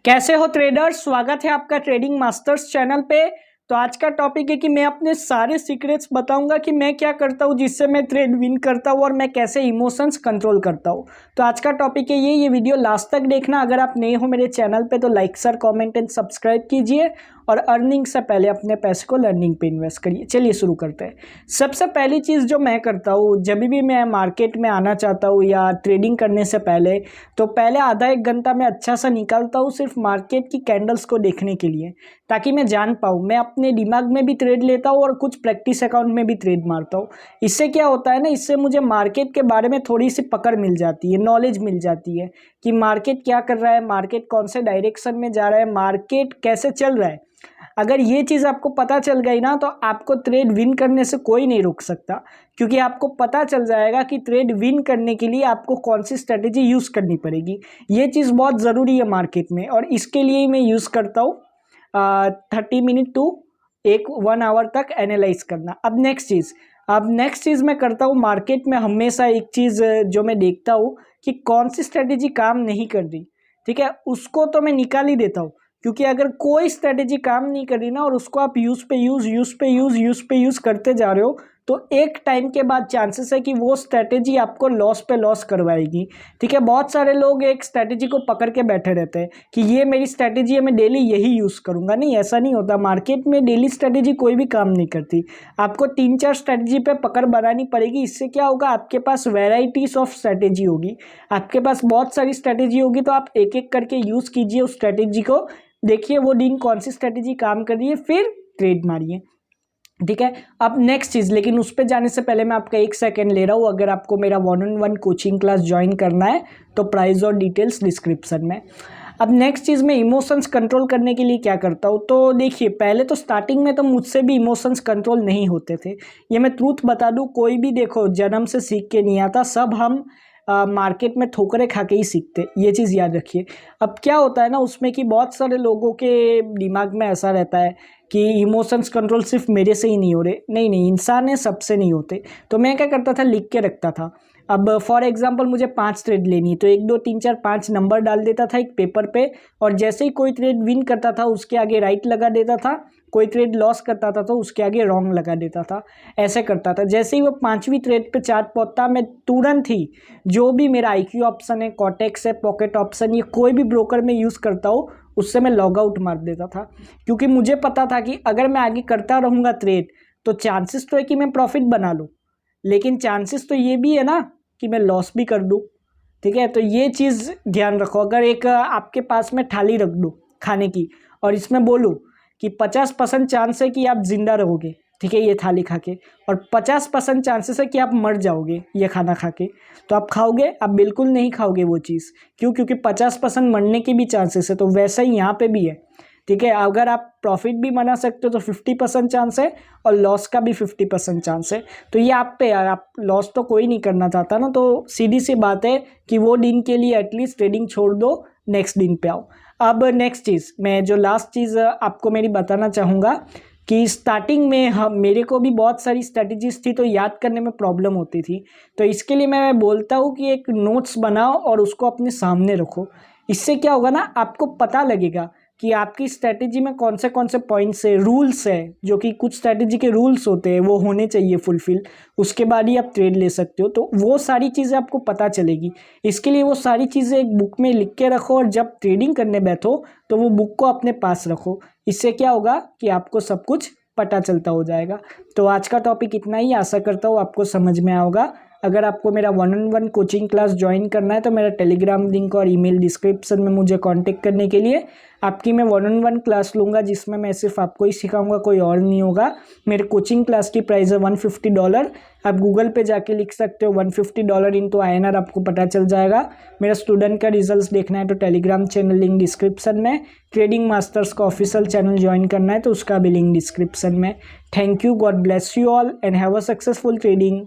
कैसे हो ट्रेडर्स। स्वागत है आपका ट्रेडिंग मास्टर्स चैनल पे। तो आज का टॉपिक है कि मैं अपने सारे सीक्रेट्स बताऊंगा कि मैं क्या करता हूँ जिससे मैं ट्रेड विन करता हूँ और मैं कैसे इमोशंस कंट्रोल करता हूँ। तो आज का टॉपिक है ये वीडियो लास्ट तक देखना। अगर आप नए हो मेरे चैनल पे तो like share comment and subscribe कीजिए और अर्निंग से पहले अपने पैसे को लर्निंग पे इन्वेस्ट करिए। चलिए शुरू करते हैं। सबसे पहली चीज़ जो मैं करता हूँ जब भी मैं मार्केट में आना चाहता हूँ या ट्रेडिंग करने से पहले, तो पहले आधा एक घंटा मैं अच्छा सा निकालता हूँ सिर्फ मार्केट की कैंडल्स को देखने के लिए, ताकि मैं जान पाऊँ। मैं अपने दिमाग में भी ट्रेड लेता हूँ और कुछ प्रैक्टिस अकाउंट में भी ट्रेड मारता हूँ। इससे क्या होता है ना, इससे मुझे मार्केट के बारे में थोड़ी सी पकड़ मिल जाती है, नॉलेज मिल जाती है कि मार्केट क्या कर रहा है, मार्केट कौन से डायरेक्शन में जा रहा है, मार्केट कैसे चल रहा है। अगर ये चीज़ आपको पता चल गई ना तो आपको ट्रेड विन करने से कोई नहीं रोक सकता, क्योंकि आपको पता चल जाएगा कि ट्रेड विन करने के लिए आपको कौन सी स्ट्रेटेजी यूज़ करनी पड़ेगी। ये चीज़ बहुत ज़रूरी है मार्केट में और इसके लिए ही मैं यूज़ करता हूँ 30 मिनट टू 1 आवर तक एनालाइज करना। अब नेक्स्ट चीज़ मैं करता हूँ मार्केट में हमेशा एक चीज़ जो मैं देखता हूँ कि कौन सी स्ट्रेटेजी काम नहीं कर रही, ठीक है, उसको तो मैं निकाल ही देता हूँ। क्योंकि अगर कोई स्ट्रेटेजी काम नहीं कर रही ना और उसको आप यूज़ पे यूज़ करते जा रहे हो, तो एक टाइम के बाद चांसेस है कि वो स्ट्रेटेजी आपको लॉस पे लॉस करवाएगी। ठीक है, बहुत सारे लोग एक स्ट्रेटेजी को पकड़ के बैठे रहते हैं कि ये मेरी स्ट्रेटेजी है, मैं डेली यही यूज़ करूँगा। नहीं, ऐसा नहीं होता। मार्केट में डेली स्ट्रेटेजी कोई भी काम नहीं करती। आपको 3-4 स्ट्रेटेजी पे पकड़ बनानी पड़ेगी। इससे क्या होगा, आपके पास वेराइटीज ऑफ स्ट्रेटेजी होगी, आपके पास बहुत सारी स्ट्रेटेजी होगी। तो आप एक एक करके यूज़ कीजिए उस स्ट्रेटेजी को, देखिए वो दिन कौन सी स्ट्रेटेजी काम कर रही है, फिर ट्रेड मारिए। ठीक है, अब नेक्स्ट चीज़, लेकिन उस पर जाने से पहले मैं आपका 1 सेकेंड ले रहा हूँ। अगर आपको मेरा 1-on-1 कोचिंग क्लास ज्वाइन करना है तो प्राइस और डिटेल्स डिस्क्रिप्शन में। अब नेक्स्ट चीज़, मैं इमोशंस कंट्रोल करने के लिए क्या करता हूँ। तो देखिए, पहले तो स्टार्टिंग में तो मुझसे भी इमोशंस कंट्रोल नहीं होते थे। ये मैं ट्रूथ बता दूँ, कोई भी देखो जन्म से सीख के नहीं आता, सब हम मार्केट में ठोकरें खा के ही सीखते, ये चीज़ याद रखिए। अब क्या होता है ना उसमें कि बहुत सारे लोगों के दिमाग में ऐसा रहता है कि इमोशंस कंट्रोल सिर्फ मेरे से ही नहीं हो रहे। नहीं नहीं, इंसान है, सबसे नहीं होते। तो मैं क्या करता था, लिख के रखता था। अब फॉर एग्जांपल मुझे 5 ट्रेड लेनी है तो 1 2 3 4 5 नंबर डाल देता था एक पेपर पे, और जैसे ही कोई ट्रेड विन करता था उसके आगे राइट लगा देता था, कोई ट्रेड लॉस करता था तो उसके आगे रॉन्ग लगा देता था। ऐसे करता था। जैसे ही वो 5वीं ट्रेड पे चार्ट पहुंचता, मैं तुरंत ही जो भी मेरा IQ ऑप्शन है, कॉटेक्स है, पॉकेट ऑप्शन, ये कोई भी ब्रोकर में यूज़ करता हूँ उससे मैं लॉग आउट मार देता था। क्योंकि मुझे पता था कि अगर मैं आगे करता रहूँगा ट्रेड तो चांसेस तो है कि मैं प्रॉफिट बना लूँ, लेकिन चांसेस तो ये भी है ना कि मैं लॉस भी कर दूँ। ठीक है, तो ये चीज़ ध्यान रखो। अगर एक आपके पास में थाली रख दूँ खाने की और इसमें बोलूँ कि 50% चांस है कि आप जिंदा रहोगे, ठीक है, ये थाली खा के, और 50% चांसेस है कि आप मर जाओगे ये खाना खा के, तो आप खाओगे? आप बिल्कुल नहीं खाओगे वो चीज़। क्यों? क्योंकि 50% मरने के भी चांसेस है। तो वैसा ही यहाँ पे भी है। ठीक है, अगर आप प्रॉफिट भी बना सकते हो तो 50% चांस है और लॉस का भी 50% चांस है। तो ये आप पे, आप लॉस तो कोई नहीं करना चाहता ना, तो सीधी सी बात है कि वो दिन के लिए एटलीस्ट ट्रेडिंग छोड़ दो, नेक्स्ट दिन पे आओ। अब नेक्स्ट चीज़, मैं जो लास्ट चीज़ आपको मेरी बताना चाहूँगा कि स्टार्टिंग में मेरे को भी बहुत सारी स्ट्रेटजीज थी तो याद करने में प्रॉब्लम होती थी। तो इसके लिए मैं बोलता हूँ कि एक नोट्स बनाओ और उसको अपने सामने रखो। इससे क्या होगा ना, आपको पता लगेगा कि आपकी स्ट्रेटेजी में कौन से पॉइंट्स है, रूल्स है, जो कि कुछ स्ट्रेटेजी के रूल्स होते हैं वो होने चाहिए फुलफिल, उसके बाद ही आप ट्रेड ले सकते हो। तो वो सारी चीज़ें आपको पता चलेगी। इसके लिए वो सारी चीज़ें एक बुक में लिख के रखो और जब ट्रेडिंग करने बैठो तो वो बुक को अपने पास रखो। इससे क्या होगा कि आपको सब कुछ पता चलता हो जाएगा। तो आज का टॉपिक इतना ही, आशा करता हूँ आपको समझ में आएगा। अगर आपको मेरा 1-on-1 कोचिंग क्लास ज्वाइन करना है तो मेरा टेलीग्राम लिंक और ईमेल डिस्क्रिप्शन में मुझे कांटेक्ट करने के लिए। आपकी मैं 1-on-1 क्लास लूँगा जिसमें मैं सिर्फ आपको ही सिखाऊंगा, कोई और नहीं होगा। मेरे कोचिंग क्लास की प्राइस है $150। आप गूगल पे जाके लिख सकते हो $150 इंटू INR, आपको पता चल जाएगा। मेरा स्टूडेंट का रिजल्ट देखना है तो टेलीग्राम चैनल लिंक डिस्क्रिप्शन में, ट्रेडिंग मास्टर्स का ऑफिशियल चैनल ज्वाइन करना है तो उसका भी लिंक डिस्क्रिप्शन में। Thank you, God bless you all and have a successful trading.